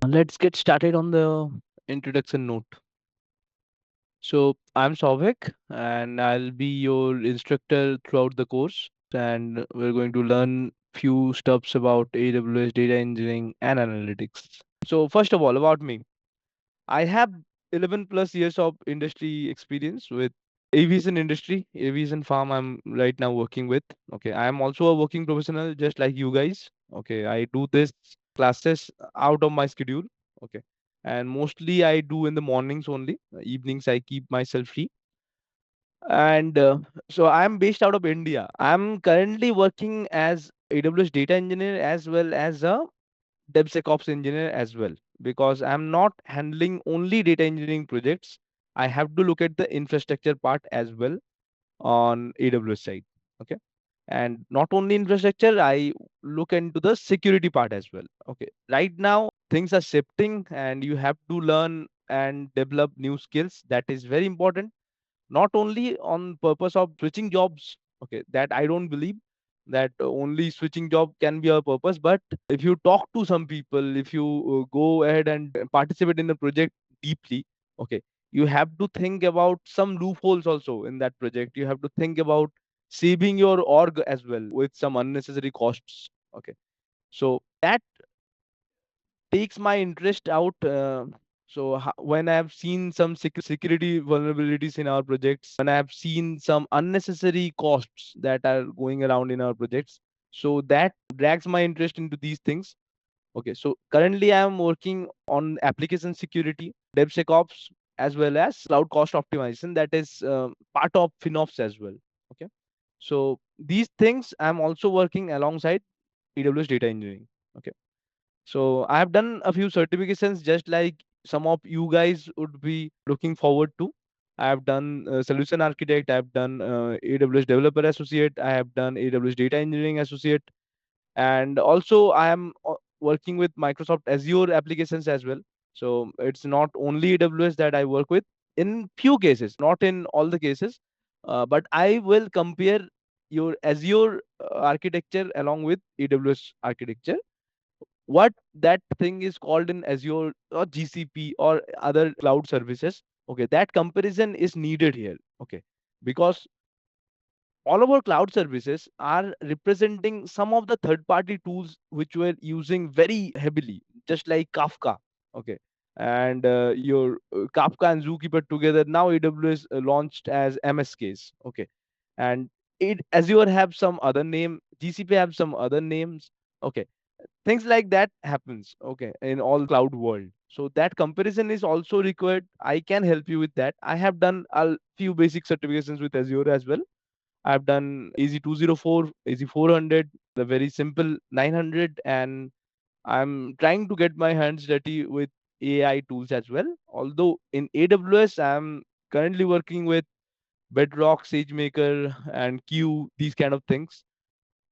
Let's get started on the introduction note. So, I'm Souvik and I'll be your instructor throughout the course. And we're going to learn few stuffs about AWS data engineering and analytics. So, first of all, about me. I have 11 plus years of industry experience with aviation industry, aviation farm I'm right now working with. Okay, I am also a working professional just like you guys. Okay, I do this classes out of my schedule. Okay, and mostly I do in the mornings only. Evenings I keep myself free. And so I'm based out of India. I'm currently working as AWS data engineer as well as a DevSecOps engineer as well, because I'm not handling only data engineering projects. I have to look at the infrastructure part as well on AWS side. Okay. And not only infrastructure, I look into the security part as well. Okay. Right now, things are shifting and you have to learn and develop new skills. That is very important, not only on purpose of switching jobs. Okay, that I don't believe that only switching job can be a purpose, but if you talk to some people, if you go ahead and participate in the project deeply, okay, you have to think about some loopholes also in that project. You have to think about saving your org as well with some unnecessary costs. Okay, so that takes my interest out. When I have seen some security vulnerabilities in our projects, when I have seen some unnecessary costs that are going around in our projects, so that drags my interest into these things. Okay, so currently I am working on application security, DevSecOps, as well as cloud cost optimization. That is part of FinOps as well. Okay, so these things I'm also working alongside AWS data engineering. Okay, so I have done a few certifications just like some of you guys would be looking forward to. I have done solution architect, I have done AWS developer associate, I have done AWS data engineering associate, and also I am working with Microsoft Azure applications as well. So it's not only AWS that I work with. In few cases, not in all the cases, but I will compare your Azure architecture along with AWS architecture, what that thing is called in Azure or GCP or other cloud services. Okay, that comparison is needed here. Okay, because all of our cloud services are representing some of the third party tools which we're using very heavily, just like Kafka. Okay, and your Kafka and Zookeeper together now AWS launched as MSKs. Okay, and it Azure have some other name, GCP have some other names. Okay, things like that happens, okay, in all cloud world. So that comparison is also required. I can help you with that. I have done a few basic certifications with Azure as well. I've done easy 204, easy 400, the very simple 900, and I'm trying to get my hands dirty with AI tools as well. Although in AWS I'm currently working with Bedrock, SageMaker, and Q, these kind of things,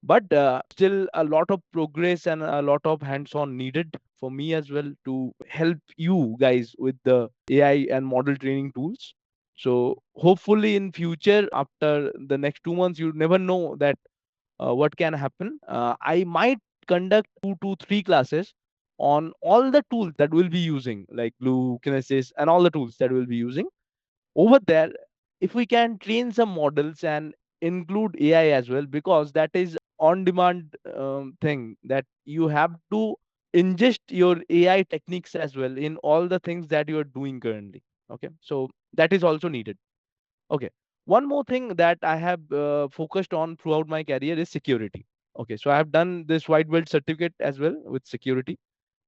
but still a lot of progress and a lot of hands-on needed for me as well to help you guys with the AI and model training tools. So hopefully in future, after the next 2 months, you never know that what can happen. I might conduct 2 to 3 classes on all the tools that we'll be using, like Glue, Kinesis, and all the tools that we'll be using over there. If we can train some models and include AI as well, because that is on demand thing that you have to ingest your AI techniques as well in all the things that you are doing currently. Okay, so that is also needed. Okay, one more thing that I have focused on throughout my career is security. Okay, so I have done this white belt certificate as well with security.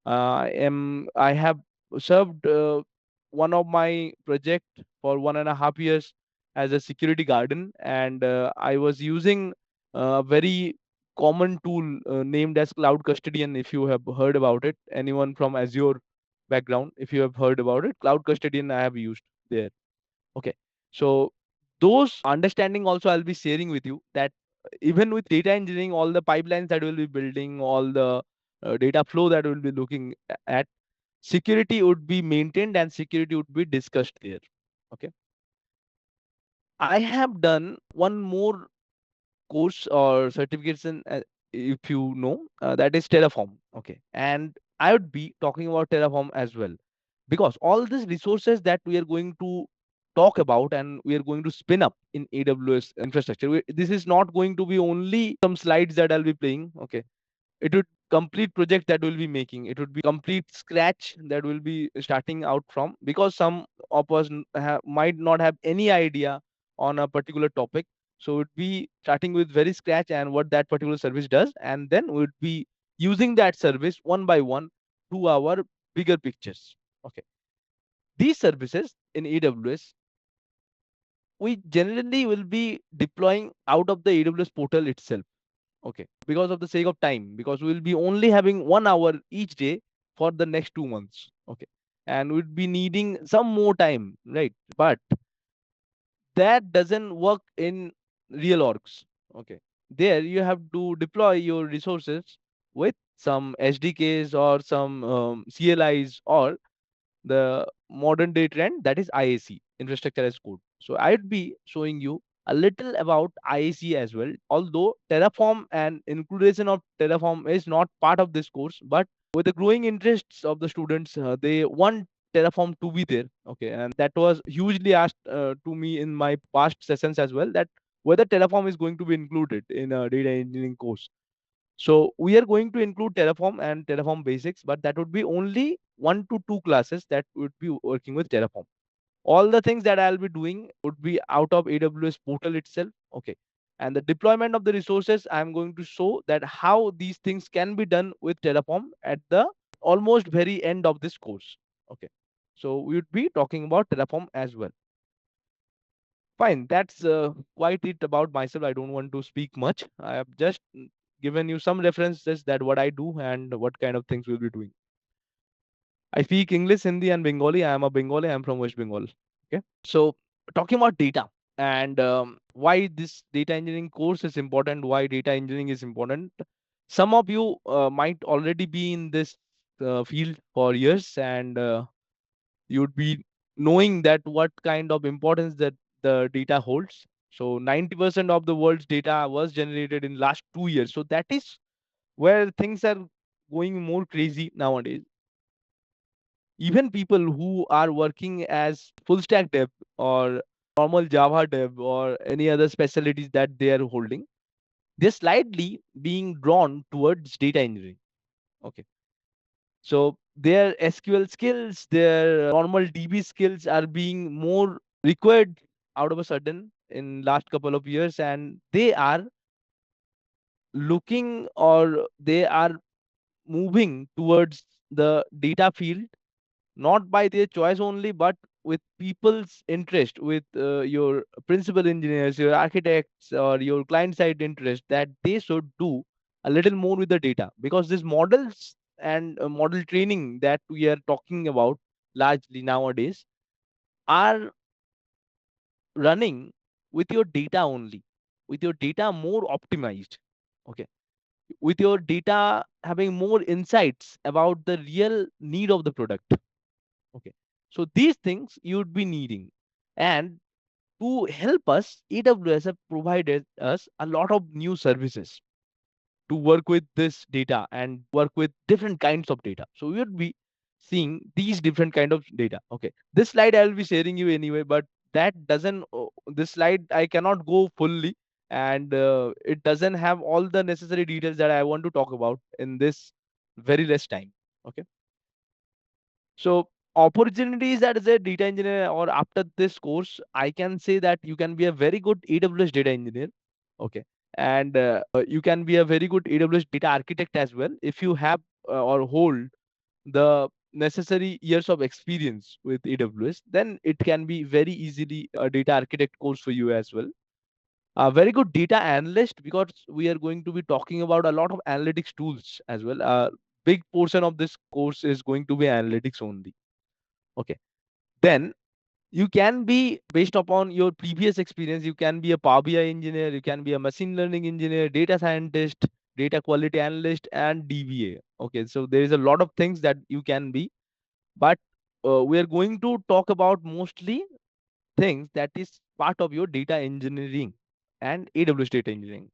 I have served one of my project for 1.5 years as a security guardian, and I was using a very common tool named as Cloud Custodian. If you have heard about it, anyone from Azure background, if you have heard about it, Cloud Custodian I have used there. Okay, so those understanding also I'll be sharing with you that even with data engineering, all the pipelines that we'll be building, all the data flow that we'll be looking at, security would be maintained and security would be discussed there. Okay, I have done one more course or certification, if you know, that is Terraform. Okay, and I would be talking about Terraform as well, because all these resources that we are going to talk about and we are going to spin up in AWS infrastructure, this is not going to be only some slides that I'll be playing. Okay, it would complete project that we'll be making. It would be complete scratch that we'll be starting out from, because some of us might not have any idea on a particular topic. So we'd be starting with very scratch and what that particular service does, and then we'd be using that service one by one to our bigger pictures. Okay, these services in AWS, we generally will be deploying out of the AWS portal itself. Okay, because of the sake of time, because we'll be only having 1 hour each day for the next 2 months. Okay, and we'd be needing some more time, right? But that doesn't work in real orgs. Okay, there you have to deploy your resources with some SDKs or some CLIs, or the modern day trend, that is IAC, infrastructure as code. So I'd be showing you a little about IAC as well, although Terraform and inclusion of Terraform is not part of this course. But with the growing interests of the students, they want Terraform to be there. Okay, and that was hugely asked to me in my past sessions as well, that whether Terraform is going to be included in a data engineering course. So we are going to include Terraform and Terraform basics, but that would be only 1 to 2 classes that would be working with Terraform. All the things that I'll be doing would be out of AWS portal itself. Okay. And the deployment of the resources, I'm going to show that how these things can be done with Terraform at the almost very end of this course. Okay. So we would be talking about Terraform as well. Fine. That's quite it about myself. I don't want to speak much. I have just given you some references that what I do and what kind of things we'll be doing. I speak English, Hindi, and Bengali. I am a Bengali. I am from West Bengal. Okay. So talking about data and why this data engineering course is important, why data engineering is important. Some of you might already be in this field for years, and you'd be knowing that what kind of importance that the data holds. So 90% of the world's data was generated in last 2 years. So that is where things are going more crazy nowadays. Even people who are working as full stack dev or normal Java dev or any other specialties that they are holding, they're slightly being drawn towards data engineering. Okay. So their SQL skills, their normal DB skills are being more required out of a sudden in last couple of years, and they are looking, or they are moving towards the data field, not by their choice only, but with people's interest, with your principal engineers, your architects, or your client side interest, that they should do a little more with the data, because these models and model training that we are talking about largely nowadays are running with your data only, with your data more optimized. Okay, with your data having more insights about the real need of the product. Okay. So these things you would be needing. And to help us, AWS have provided us a lot of new services to work with this data and work with different kinds of data. So we would be seeing these different kind of data. Okay. This slide I will be sharing you anyway, but that doesn't, this slide I cannot go fully, and it doesn't have all the necessary details that I want to talk about in this very less time. Okay. So opportunities as a data engineer, or after this course, I can say that you can be a very good AWS data engineer. Okay. And you can be a very good AWS data architect as well if you have or hold the necessary years of experience with AWS. Then it can be very easily a data architect course for you as well. A very good data analyst, because we are going to be talking about a lot of analytics tools as well. A big portion of this course is going to be analytics only. Okay. Then you can be, based upon your previous experience, you can be a Power BI engineer, you can be a machine learning engineer, data scientist, data quality analyst, and DBA. Okay. So there is a lot of things that you can be, but we are going to talk about mostly things that is part of your data engineering and AWS data engineering.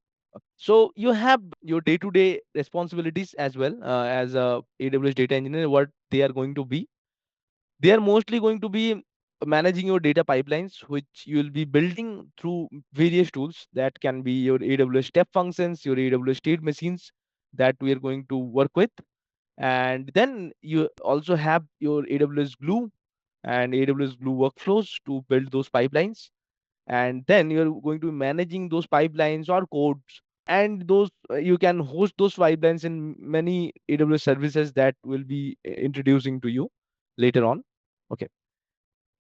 So you have your day-to-day responsibilities as well as a AWS data engineer. What they are going to be, they are mostly going to be managing your data pipelines, which you will be building through various tools. That can be your AWS step functions, your AWS state machines that we are going to work with. And then you also have your AWS Glue and AWS Glue workflows to build those pipelines. And then you're going to be managing those pipelines or codes, and those you can host those pipelines in many AWS services that will be introducing to you later on. Okay.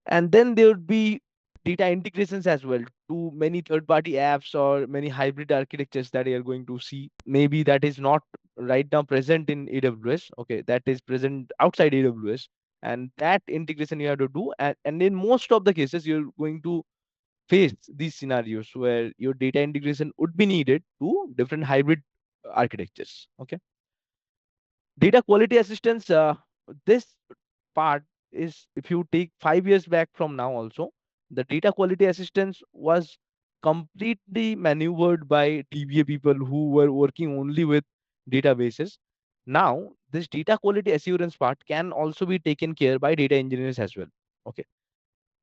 And then there would be data integrations as well to many third party apps or many hybrid architectures that you are going to see. Maybe that is not right now present in AWS. Okay, that is present outside AWS. And that integration you have to do. And in most of the cases, you're going to face these scenarios where your data integration would be needed to different hybrid architectures. Okay. Data quality assistance, this part is, if you take 5 years back from now also, the data quality assistance was completely maneuvered by TBA people who were working only with databases. Now, this data quality assurance part can also be taken care by data engineers as well. Okay.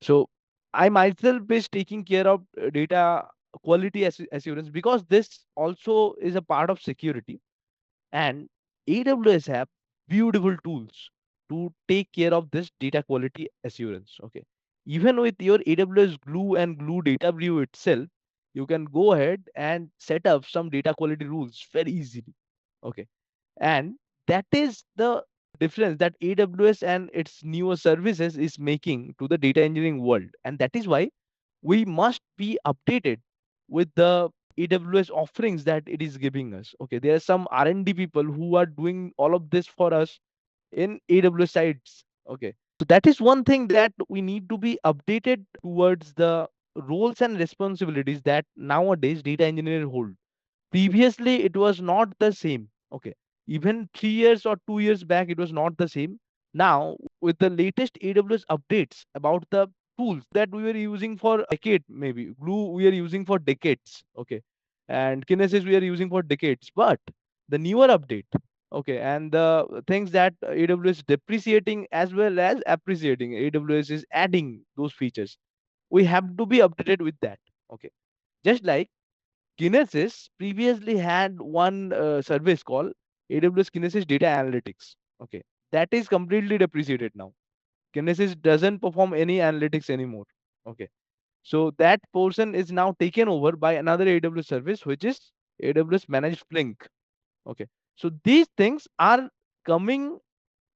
So I myself is taking care of data quality assurance because this also is a part of security, and AWS have beautiful tools to take care of this data quality assurance. Okay. Even with your AWS Glue and Glue Data View itself, you can go ahead and set up some data quality rules very easily. Okay. And that is the difference that AWS and its newer services is making to the data engineering world. And that is why we must be updated with the AWS offerings that it is giving us. Okay, there are some R&D people who are doing all of this for us in AWS sites. Okay, so that is one thing that we need to be updated towards the roles and responsibilities that nowadays data engineers hold. Previously, it was not the same. Okay, even 3 years or 2 years back, it was not the same. Now, with the latest AWS updates about the tools that we were using for decade, maybe Glue we are using for decades. Okay, and Kinesis we are using for decades. But the newer update, okay, and the things that AWS depreciating as well as appreciating, AWS is adding those features. We have to be updated with that. Okay, just like Kinesis previously had one service called AWS Kinesis Data Analytics. Okay, that is completely depreciated now. Kinesis doesn't perform any analytics anymore. Okay, so that portion is now taken over by another AWS service, which is AWS Managed Flink. Okay, so these things are coming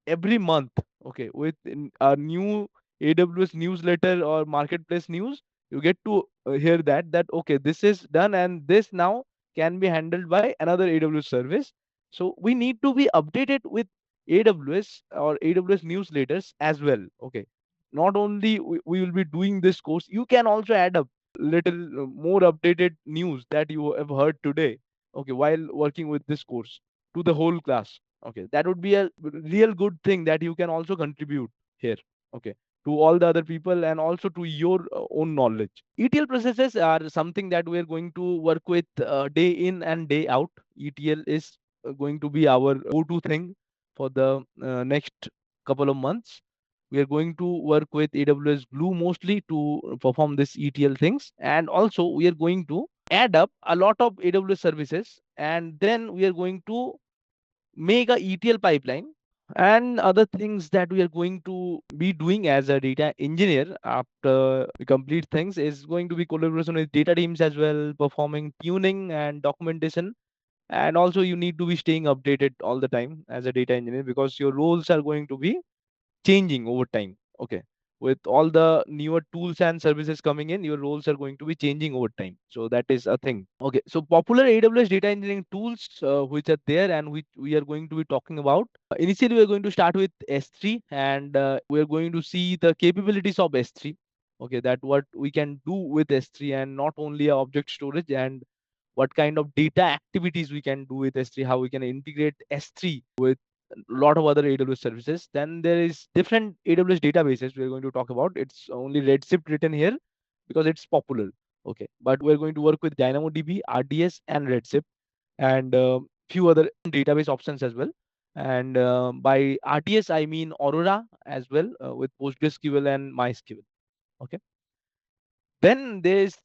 every month. Okay, with a new AWS newsletter or marketplace news, you get to hear that okay, this is done and this now can be handled by another AWS service. So we need to be updated with AWS or AWS newsletters as well. Okay, not only we will be doing this course, you can also add up little more updated news that you have heard today, okay, while working with this course to the whole class. Okay, that would be a real good thing that you can also contribute here. Okay, to all the other people and also to your own knowledge. ETL processes are something that we are going to work with day in and day out. ETL is going to be our go-to thing for the next couple of months. We are going to work with AWS Glue mostly to perform this ETL things, and also we are going to add up a lot of AWS services, and then we are going to make a ETL pipeline. And other things that we are going to be doing as a data engineer after we complete things is going to be collaboration with data teams as well, performing tuning and documentation. And also you need to be staying updated all the time as a data engineer because your roles are going to be changing over time. Okay. With all the newer tools and services coming in, your roles are going to be changing over time. So that is a thing. Okay. So popular AWS data engineering tools which are there and which we are going to be talking about. Initially, we are going to start with S3 and we are going to see the capabilities of S3. Okay. That what we can do with S3 and not only object storage, and what kind of data activities we can do with S3, how we can integrate S3 with a lot of other AWS services. Then there is different AWS databases we are going to talk about. It's only Redshift written here because it's popular. Okay, but we're going to work with DynamoDB, RDS, and Redshift, and few other database options as well. And by RDS, I mean Aurora as well, with PostgreSQL and MySQL. Okay. Then there's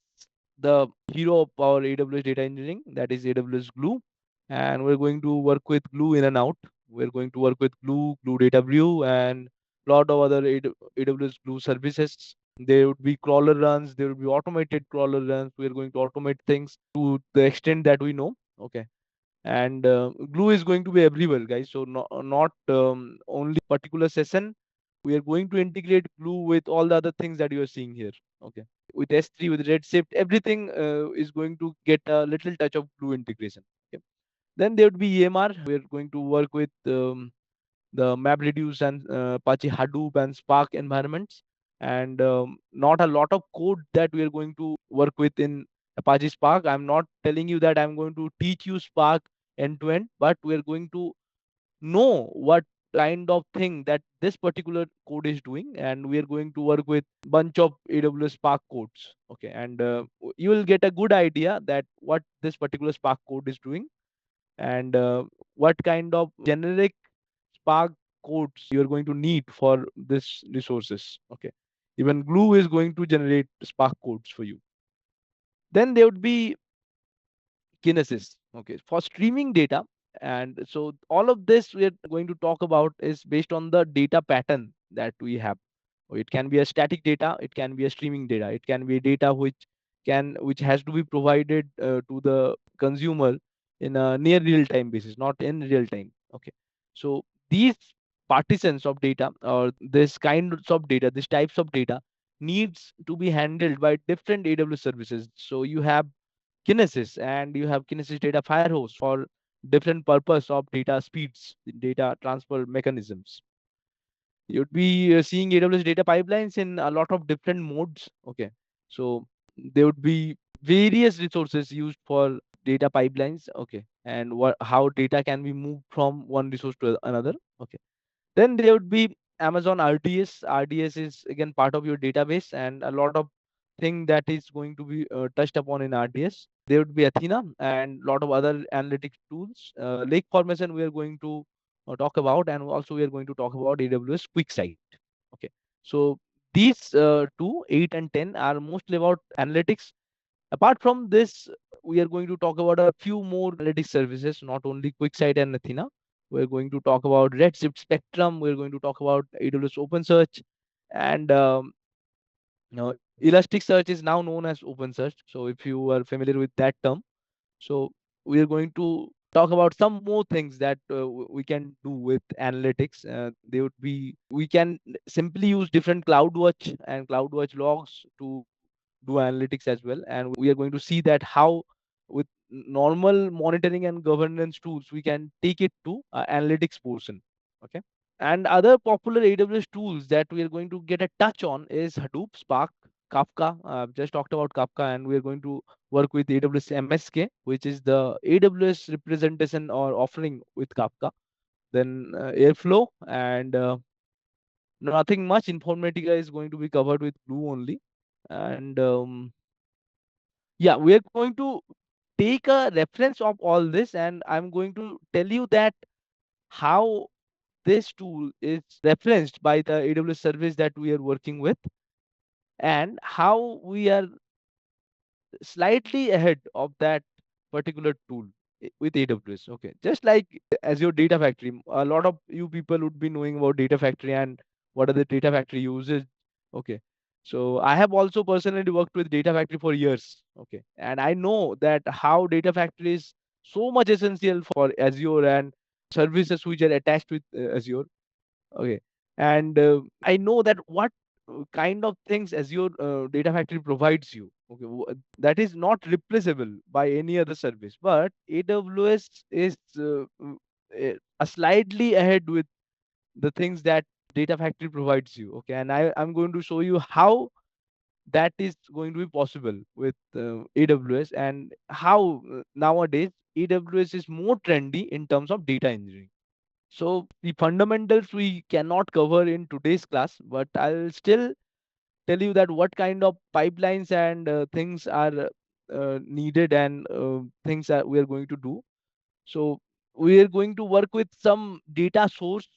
the hero of our AWS data engineering, that is AWS Glue. And we're going to work with Glue in and out. We're going to work with Glue, Glue Data View, and a lot of other AWS Glue services. There would be crawler runs, there would be automated crawler runs. We're going to automate things to the extent that we know. Okay. And Glue is going to be everywhere, guys. So not only particular session. We are going to integrate Glue with all the other things that you are seeing here. Okay, with S3, with Redshift, everything is going to get a little touch of Glue integration. Okay. Then there would be EMR. We're going to work with the MapReduce and Apache Hadoop and Spark environments, and not a lot of code that we are going to work with in Apache Spark. I'm not telling you that I'm going to teach you Spark end to end, but we are going to know what kind of thing that this particular code is doing, and we are going to work with bunch of AWS Spark codes. Okay, and you will get a good idea that what this particular Spark code is doing, and what kind of generic Spark codes you are going to need for this resources. Okay, even Glue is going to generate Spark codes for you. Then there would be Kinesis, okay, for streaming data. And so all of this we are going to talk about is based on the data pattern that we have. It can be a static data, it can be a streaming data, it can be data which has to be provided to the consumer in a near real time basis, not in real time. Okay, so these partitions of data, or this kinds of data, these types of data, needs to be handled by different AWS services. So you have Kinesis, and you have Kinesis Data Firehose for different purpose of data speeds, data transfer mechanisms. You'd be seeing AWS data pipelines in a lot of different modes. Okay, so there would be various resources used for data pipelines. Okay, and what how data can be moved from one resource to another. Okay, then there would be Amazon RDS. RDS is again part of your database, and a lot of thing that is going to be touched upon in RDS. There would be Athena and a lot of other analytics tools. Lake formation we are going to talk about, and also we are going to talk about AWS QuickSight. Okay, so these two, 8 and 10, are mostly about analytics. Apart from this, we are going to talk about a few more analytics services, not only QuickSight and Athena. We're going to talk about Redshift Spectrum. We're going to talk about AWS OpenSearch, and Elasticsearch is now known as OpenSearch. So if you are familiar with that term, so we are going to talk about some more things that we can do with analytics. They would be we can simply use different CloudWatch and CloudWatch logs to do analytics as well. And we are going to see that how with normal monitoring and governance tools we can take it to analytics portion. Okay. And other popular AWS tools that we are going to get a touch on is Hadoop, Spark, Kafka. I've just talked about Kafka, and we are going to work with AWS MSK, which is the AWS representation or offering with Kafka. Then Airflow, and nothing much. Informatica is going to be covered with Glue only. And yeah, we are going to take a reference of all this, and I'm going to tell you that how this tool is referenced by the AWS service that we are working with, and how we are slightly ahead of that particular tool with AWS. Okay, just like Azure Data Factory, a lot of you people would be knowing about Data Factory and what are the Data Factory uses. Okay, so I have also personally worked with Data Factory for years. Okay, and I know that how Data Factory is so much essential for Azure and services which are attached with Azure. Okay, and I know that what kind of things Azure Data Factory provides you. Okay, that is not replaceable by any other service. But AWS is a slightly ahead with the things that Data Factory provides you. Okay, and I'm going to show you how that is going to be possible with AWS, and how nowadays AWS is more trendy in terms of data engineering. So the fundamentals we cannot cover in today's class, but I'll still tell you that what kind of pipelines and things are needed, and things that we are going to do. So we are going to work with some data source,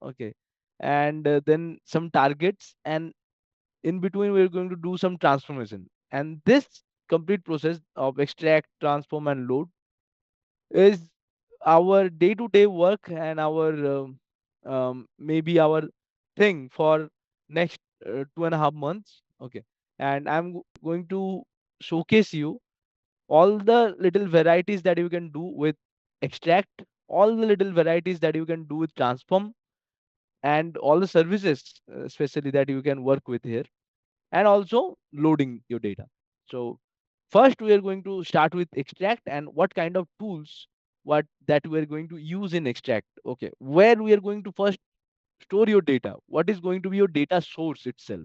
okay, and then some targets, and in between we're going to do some transformation. And this complete process of extract, transform, and load is our day-to-day work, and our maybe our thing for next 2.5 months, okay. And I'm going to showcase you all the little varieties that you can do with extract, all the little varieties that you can do with transform, and all the services especially that you can work with here, and also loading your data. So first we are going to start with extract, and what kind of tools what that we are going to use in extract, okay, where we are going to first store your data, what is going to be your data source itself,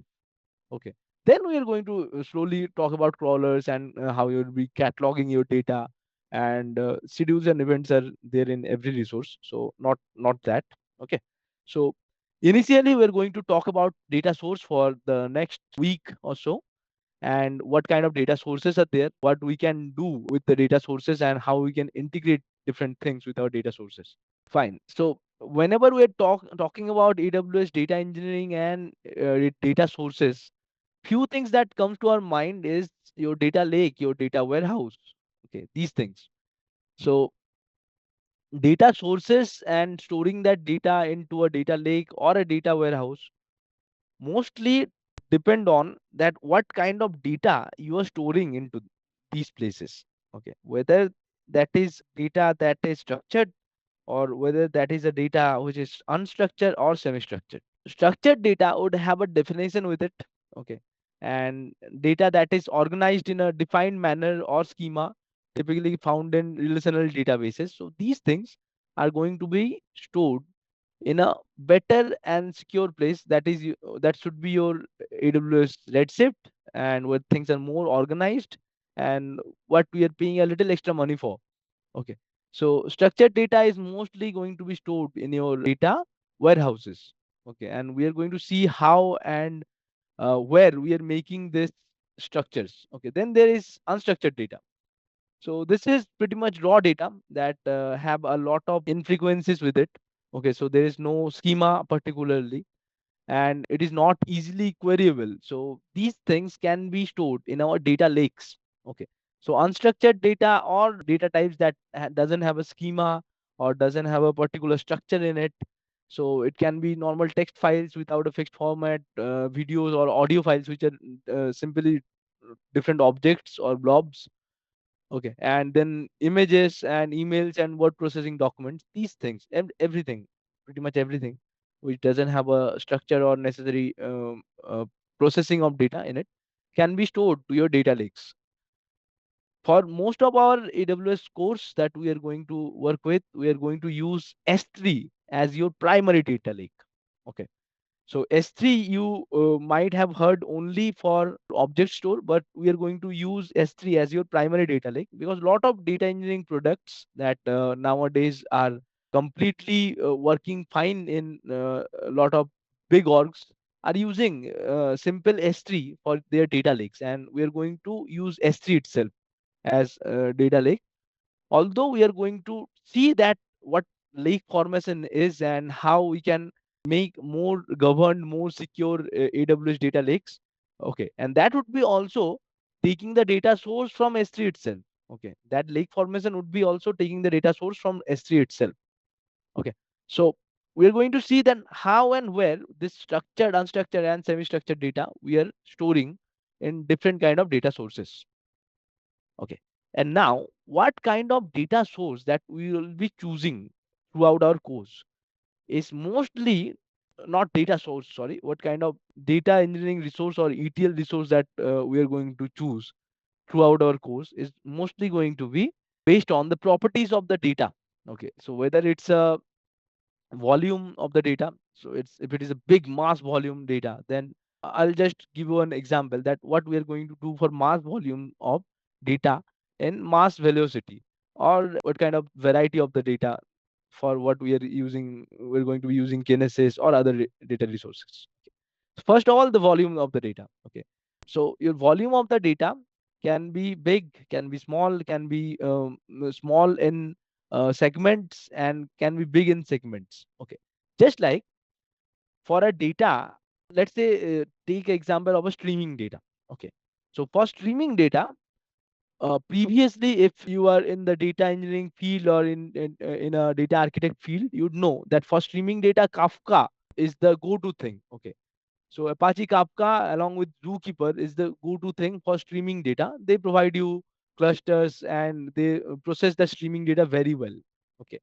okay. Then we are going to slowly talk about crawlers, and how you'll be cataloging your data, and schedules and events are there in every resource, so not that, okay. So initially we're going to talk about data source for the next week or so, and what kind of data sources are there, what we can do with the data sources, and how we can integrate different things with our data sources. Fine. So whenever we're talking about AWS data engineering and data sources, few things that comes to our mind is your data lake, your data warehouse. Okay, these things. So data sources and storing that data into a data lake or a data warehouse mostly depend on that what kind of data you are storing into these places. Okay, whether that is data that is structured, or whether that is a data which is unstructured or semi-structured. Structured data would have a definition with it, okay, and data that is organized in a defined manner or schema, typically found in relational databases. So these things are going to be stored in a better and secure place, that is that should be your AWS Redshift, and where things are more organized, and what we are paying a little extra money for. Okay. So structured data is mostly going to be stored in your data warehouses. Okay. And we are going to see how and where we are making this structures. Okay. Then there is unstructured data. So this is pretty much raw data that have a lot of infrequencies with it. Okay. So there is no schema particularly, and it is not easily queryable. So these things can be stored in our data lakes. Okay. So unstructured data or data types that doesn't have a schema or doesn't have a particular structure in it. So it can be normal text files without a fixed format, videos or audio files which are simply different objects or blobs. Okay, and then images and emails and word processing documents, these things, and everything, pretty much everything, which doesn't have a structure or necessary processing of data in it, can be stored to your data lakes. For most of our AWS course that we are going to work with, we are going to use S3 as your primary data lake. Okay. So S3 you might have heard only for object store, but we are going to use S3 as your primary data lake, because a lot of data engineering products that nowadays are completely working fine in a lot of big orgs are using simple S3 for their data lakes, and we are going to use S3 itself as a data lake. Although we are going to see that what lake formation is and how we can make more governed, more secure AWS data lakes. Okay, and that would be also taking the data source from S3 itself. Okay, that lake formation would be also taking the data source from S3 itself. Okay, so we're going to see then how and where this structured, unstructured, and semi-structured data we are storing in different kind of data sources. Okay. And now, what kind of data source that we will be choosing throughout our course is mostly not data source, sorry, what kind of data engineering resource or ETL resource that we are going to choose throughout our course is mostly going to be based on the properties of the data. Okay. So whether it's a volume of the data, so it's if it is a big mass volume data, then I'll just give you an example that what we are going to do for mass volume of data in mass velocity, or what kind of variety of the data for what we are using, we're going to be using Kinesis or other data resources. First of all, the volume of the data. Okay, so your volume of the data can be big, can be small, can be small in segments, and can be big in segments. Okay, just like for a data, let's say take example of a streaming data. Okay, so for streaming data, previously, if you are in the data engineering field or in a data architect field, you'd know that for streaming data, Kafka is the go-to thing. Okay, so Apache Kafka along with Zookeeper is the go-to thing for streaming data. They provide you clusters and they process the streaming data very well. Okay,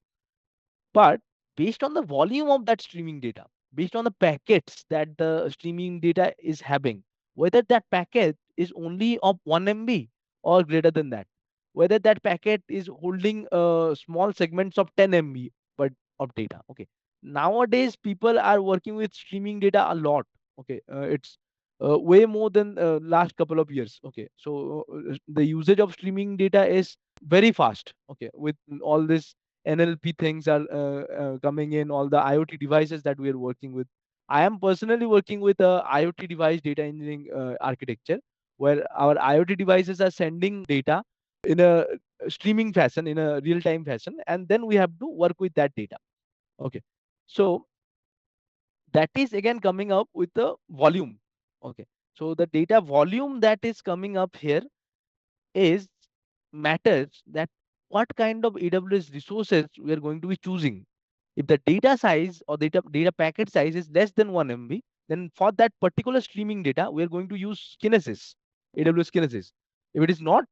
but based on the volume of that streaming data, based on the packets that the streaming data is having, whether that packet is only of 1 MB or greater than that, whether that packet is holding small segments of 10 MB but of data. Okay. Nowadays, people are working with streaming data a lot. Okay. It's way more than last couple of years. Okay. So the usage of streaming data is very fast. Okay. With all this NLP things are coming in, all the IoT devices that we are working with. I am personally working with a IoT device data engineering architecture where our IoT devices are sending data in a streaming fashion, in a real time fashion, and then we have to work with that data. Okay. So that is again coming up with the volume. Okay. So the data volume that is coming up here is matters that what kind of AWS resources we are going to be choosing. If the data size or data packet size is less than 1 MB, then for that particular streaming data, we are going to use Kinesis, AWS Kinesis. If it is not,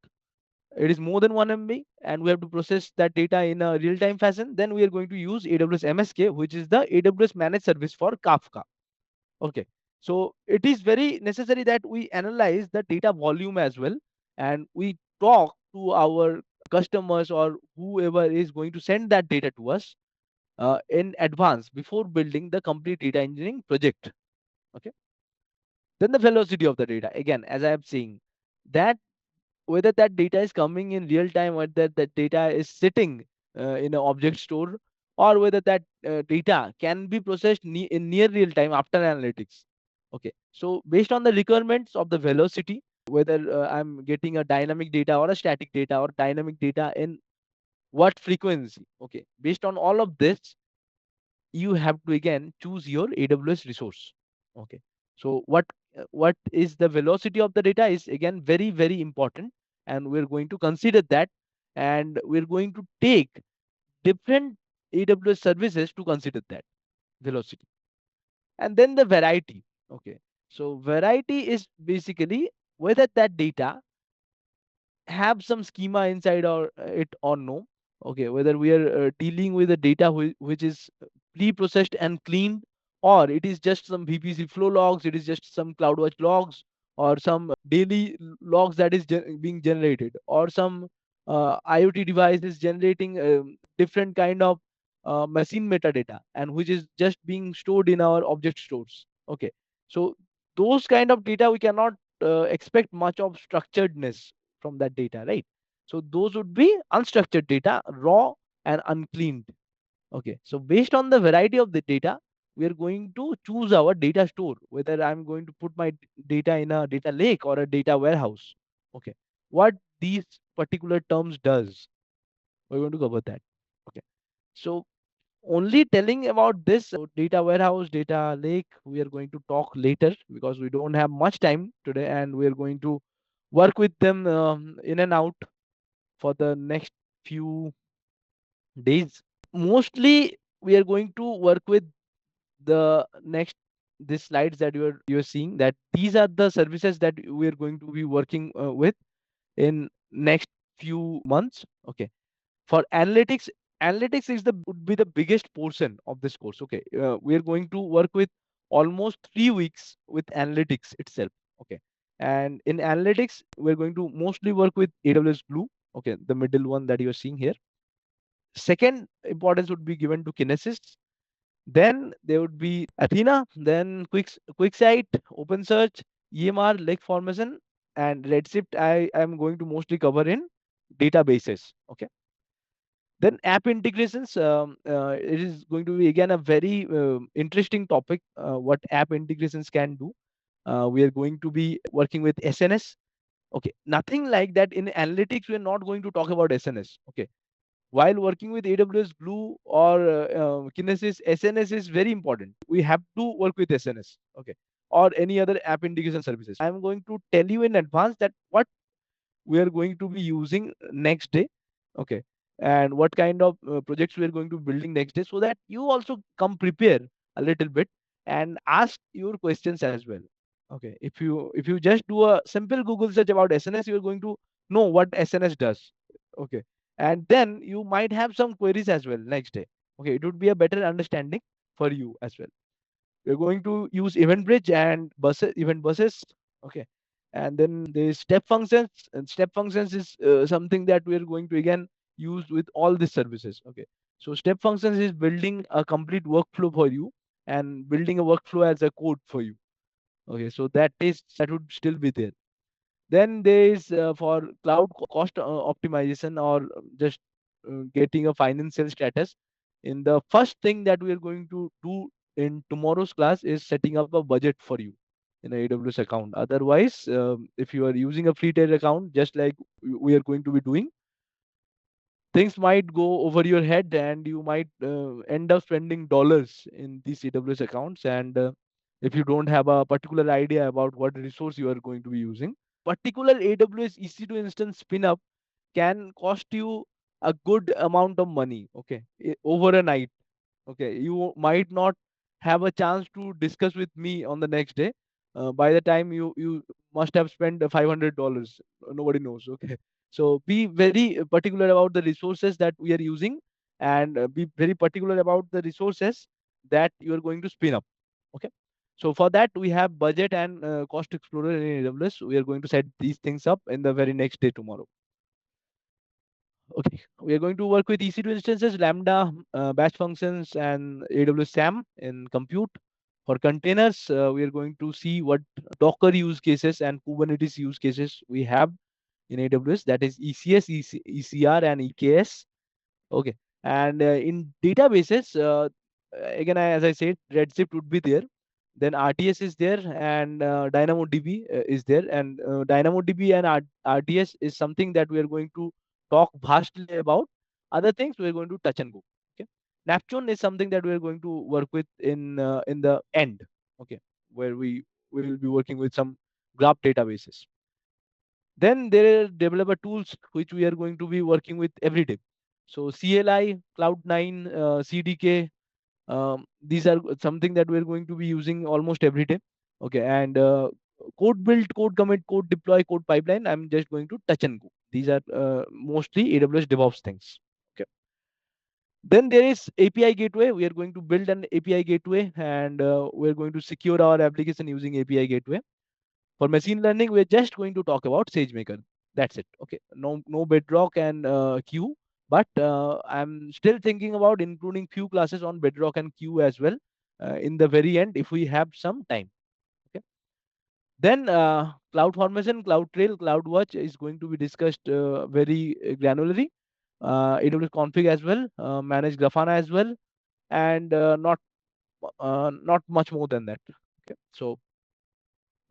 it is more than 1 MB and we have to process that data in a real-time fashion, then we are going to use AWS MSK, which is the AWS managed service for Kafka. Okay. So it is very necessary that we analyze the data volume as well, and we talk to our customers or whoever is going to send that data to us in advance before building the complete data engineering project. Okay. Then the velocity of the data. Again, as I am saying, that whether that data is coming in real time, or that data is sitting in an object store, or whether that data can be processed in near real time after analytics. Okay. So based on the requirements of the velocity, whether I'm getting a dynamic data or a static data or dynamic data in what frequency. Okay. Based on all of this, you have to again choose your AWS resource. Okay. So what is the velocity of the data is again very, very important, and we're going to consider that, and we're going to take different AWS services to consider that velocity. And then the variety. Okay. So variety is basically whether that data have some schema inside or it or no. Okay, whether we are dealing with the data which is pre-processed and cleaned, or it is just some VPC flow logs, it is just some CloudWatch logs, or some daily logs that is being generated, or some IoT device is generating different kind of machine metadata, and which is just being stored in our object stores. Okay, so those kind of data we cannot expect much of structuredness from that data, right? So those would be unstructured data, raw and uncleaned. Okay. So based on the variety of the data, we are going to choose our data store, whether I'm going to put my data in a data lake or a data warehouse. Okay. What these particular terms does, we're going to cover that. Okay. So only telling about this data warehouse, data lake, we are going to talk later because we don't have much time today, and we are going to work with them in and out for the next few days. Mostly, we are going to work with the next these slides that you're seeing. That these are the services that we are going to be working with in next few months. Okay. For analytics, analytics is the would be the biggest portion of this course. Okay. We are going to work with almost 3 weeks with analytics itself. Okay. And in analytics, we're going to mostly work with AWS Glue. Okay, the middle one that you're seeing here. Second importance would be given to Kinesis. Then there would be Athena, then QuickSight, OpenSearch, EMR, Lake Formation, and Redshift. I am going to mostly cover in databases. Okay. Then app integrations, it is going to be again a very interesting topic. What app integrations can do. We are going to be working with SNS. Okay, nothing like that in analytics. We are not going to talk about SNS. Okay, while working with AWS Glue or Kinesis, SNS is very important. We have to work with SNS. Okay, or any other app integration services. I'm going to tell you in advance that what we are going to be using next day. Okay, and what kind of projects we are going to be building next day, so that you also come prepare a little bit and ask your questions as well. Okay, if you just do a simple Google search about SNS, you're going to know what SNS does. Okay, and then you might have some queries as well next day. Okay, it would be a better understanding for you as well. We're going to use event bridge and buses, event buses. Okay, and then the step functions. And step functions is something that we're going to again use with all the services. Okay, so step functions is building a complete workflow for you and building a workflow as a code for you. Okay, so that would still be there. Then there is for cloud cost optimization, or just getting a financial status. In the first thing that we are going to do in tomorrow's class is setting up a budget for you in a AWS account. Otherwise, if you are using a free tier account, just like we are going to be doing, things might go over your head and you might end up spending dollars in these AWS accounts. And if you don't have a particular idea about what resource you are going to be using, particular AWS EC2 instance spin up can cost you a good amount of money. Okay, over a night. Okay, you might not have a chance to discuss with me on the next day. By the time you must have spent $500. Nobody knows. Okay, so be very particular about the resources that we are using, and be very particular about the resources that you are going to spin up. Okay, so for that we have budget and cost explorer in AWS. We are going to set these things up in the very next day tomorrow. Okay, we are going to work with EC2 instances, Lambda, batch functions, and AWS SAM in compute. For containers, we are going to see what Docker use cases and Kubernetes use cases we have in AWS. That is ECS, ECR, and EKS. Okay. And in databases, again, as I said, Redshift would be there. Then RTS is there, and DynamoDB is there. And DynamoDB and RTS is something that we are going to talk vastly about. Other things we are going to touch and go. Okay. Naptune is something that we are going to work with in the end. Okay, where we will be working with some graph databases. Then there are developer tools which we are going to be working with every day. So CLI, Cloud9, CDK, these are something that we're going to be using almost every day. Okay, and code build, code commit, code deploy, code pipeline, I'm just going to touch and go. These are mostly AWS DevOps things. Okay. Then there is API gateway. We are going to build an API gateway, and we're going to secure our application using API gateway. For machine learning, we're just going to talk about SageMaker. That's it. Okay. No Bedrock and Q, but I'm still thinking about including few classes on Bedrock and Q as well in the very end if we have some time. Okay. Then Cloud Formation, Cloud Trail, CloudWatch is going to be discussed very granularly. AWS config as well, manage Grafana as well, and not much more than that. Okay. So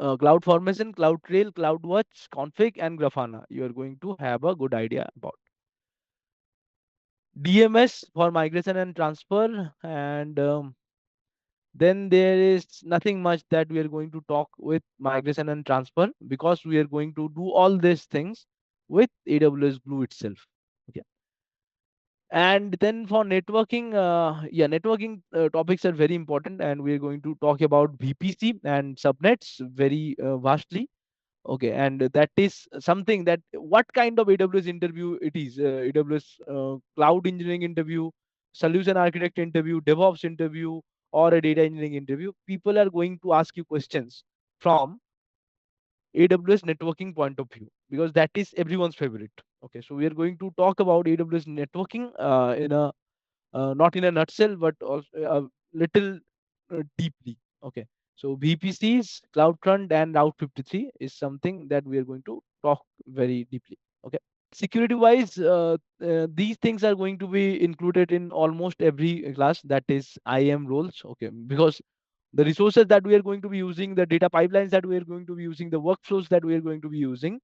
Cloud Formation, Cloud Trail, CloudWatch, Config, and Grafana. You are going to have a good idea about DMS for migration and transfer. And then there is nothing much that we are going to talk with migration and transfer, because we are going to do all these things with AWS Glue itself. Okay. And then for networking, yeah, networking topics are very important, and we are going to talk about VPC and subnets very vastly. Okay, and that is something that what kind of AWS interview it is, AWS cloud engineering interview, solution architect interview, DevOps interview, or a data engineering interview. People are going to ask you questions from AWS networking point of view, because that is everyone's favorite. Okay, so we are going to talk about AWS networking in a not in a nutshell, but also a little deeply. Okay, so VPCs, CloudFront, and Route 53 is something that we are going to talk very deeply. Okay. Security wise, these things are going to be included in almost every class, that is IAM roles. Okay, because the resources that we are going to be using, the data pipelines that we are going to be using, the workflows that we are going to be using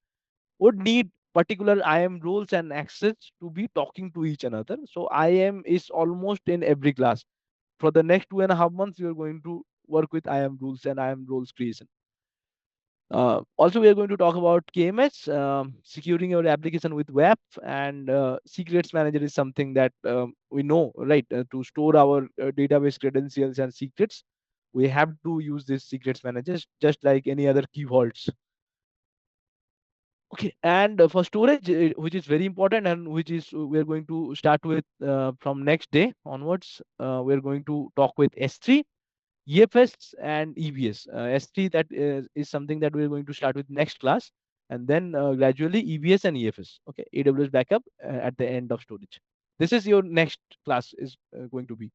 would need particular IAM roles and access to be talking to each another. So IAM is almost in every class. For the next 2.5 months, we are going to work with IAM rules and IAM roles creation. Also, we are going to talk about KMS, securing your application with WAF, and secrets manager is something that we know, right? To store our database credentials and secrets, we have to use this secrets managers just like any other key vaults. Okay, and for storage, which is very important and which is we are going to start with from next day onwards, we are going to talk with S3, EFS, and EBS. S3 that is something that we are going to start with next class, and then gradually EBS and EFS. Okay, AWS backup at the end of storage. This is your next class is going to be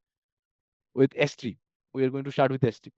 with S3. We are going to start with S3.